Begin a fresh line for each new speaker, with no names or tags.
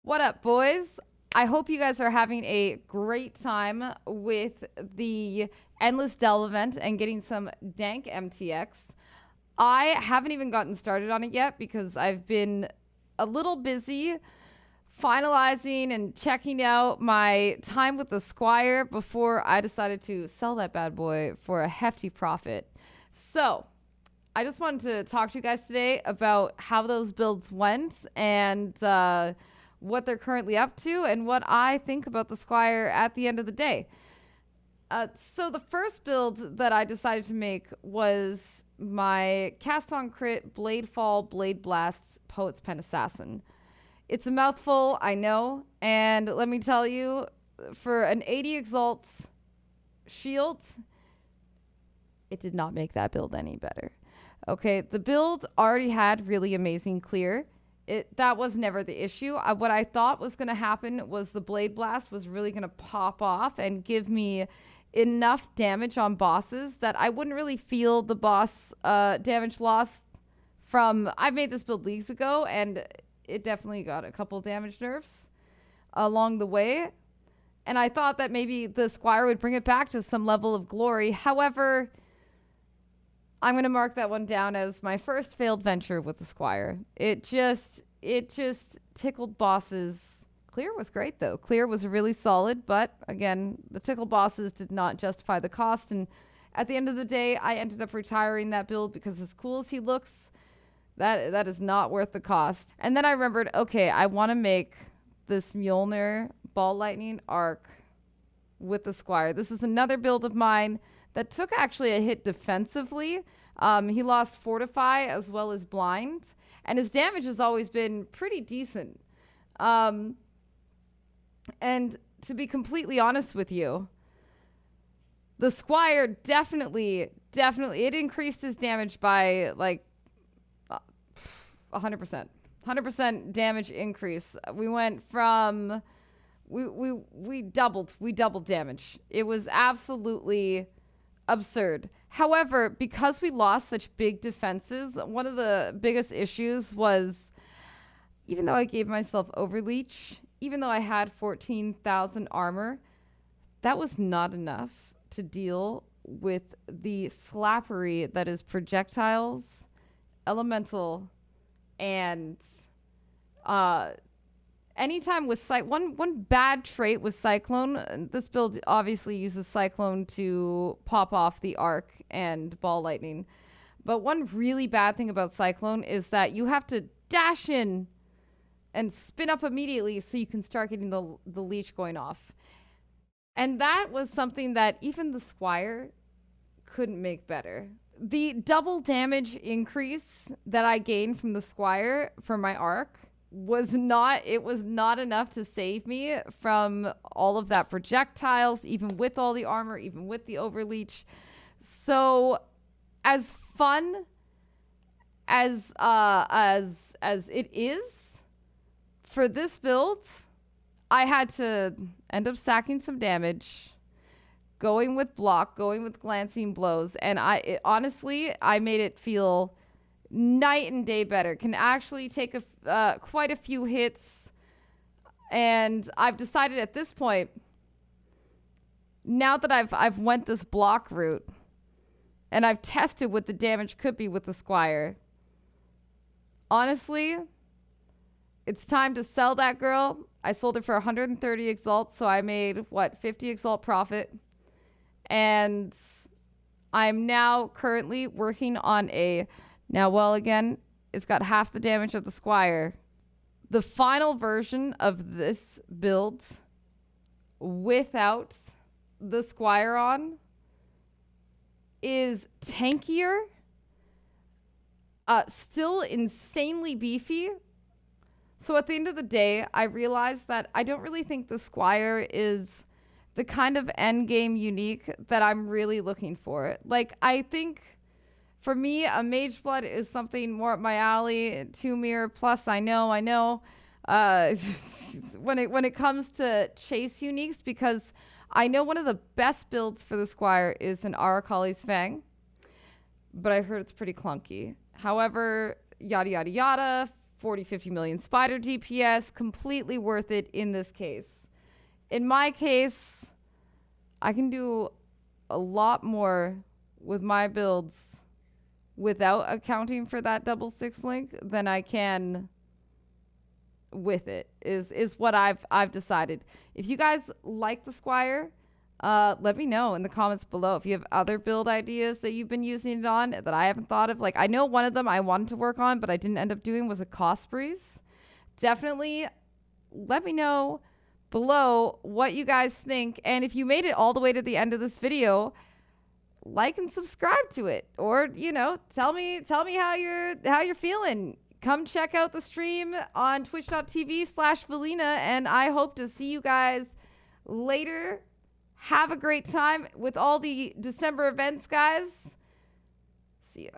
What up, boys? I hope you guys are having a great time with the Endless Dell event and getting some dank MTX. I haven't even gotten started on it yet because I've been a little busy finalizing and checking out my time with the Squire before I decided to sell that bad boy for a hefty profit. So I just wanted to talk to you guys today about how those builds went and what they're currently up to and what I think about the Squire at the end of the day. So the first build that I decided to make was my cast on crit Blade Fall Blade Blast Poet's Pen Assassin. It's a mouthful, I know, and let me tell you, for an 80 Exalts shield, it did not make that build any better. Okay, the build already had really amazing clear. That was never the issue. What I thought was going to happen was the Blade Blast was really going to pop off and give me enough damage on bosses that I wouldn't really feel the boss damage loss from... I made this build leagues ago, and it definitely got a couple damage nerfs along the way. And I thought that maybe the Squire would bring it back to some level of glory. However, I'm going to mark that one down as my first failed venture with the Squire. It just tickled bosses. Clear was great, though. Clear was really solid, but again, the tickle bosses did not justify the cost. And at the end of the day, I ended up retiring that build because as cool as he looks, that is not worth the cost. And then I remembered, okay, I want to make this Mjolner Ball Lightning arc with the Squire. This is another build of mine that took actually a hit defensively. He lost Fortify as well as Blind, and his damage has always been pretty decent. And to be completely honest with you, the Squire definitely, it increased his damage by like 100%. 100% damage increase. We went from, we doubled damage. It was absolutely absurd. However, because we lost such big defenses, one of the biggest issues was, even though I gave myself overleech, even though I had 14,000 armor, that was not enough to deal with the slappery that is projectiles, elemental, and anytime with one bad trait with Cyclone. This build obviously uses Cyclone to pop off the arc and Ball Lightning. But one really bad thing about Cyclone is that you have to dash in and spin up immediately so you can start getting the leech going off. And that was something that even the Squire couldn't make better. The double damage increase that I gained from the Squire for my arc was not enough to save me from all of that projectiles, even with all the armor, even with the overleech. So as fun as it is for this build, I had to end up stacking some damage, going with block, going with glancing blows, and honestly I made it feel night and day better. Can actually take quite a few hits, and I've decided at this point, now that I've went this block route and I've tested what the damage could be with the Squire, honestly, it's time to sell that girl. I sold it for 130 Exalt, so I made 50 Exalt profit. And I'm now currently working on again, it's got half the damage of the Squire. The final version of this build without the Squire on is tankier, still insanely beefy. So at the end of the day, I realized that I don't really think the Squire is the kind of end game unique that I'm really looking for. Like, I think for me, a Mage Blood is something more up my alley. 2 mirror plus, I know. When it comes to chase uniques, because I know one of the best builds for the Squire is an Arakali's Fang, but I've heard it's pretty clunky. However, yada yada yada. 40, 50 million spider DPS. Completely worth it in this case. In my case, I can do a lot more with my builds without accounting for that double 6 link than I can with it, is what I've decided. If you guys like the Squire, let me know in the comments below if you have other build ideas that you've been using it on that I haven't thought of. Like, I know one of them I wanted to work on, but I didn't end up doing was a cost breeze. Definitely let me know below what you guys think. And if you made it all the way to the end of this video, like and subscribe to it, or, you know, tell me how you're feeling. Come check out the stream on twitch.tv/Valina, and I hope to see you guys later. Have a great time with all the December events, guys. See ya.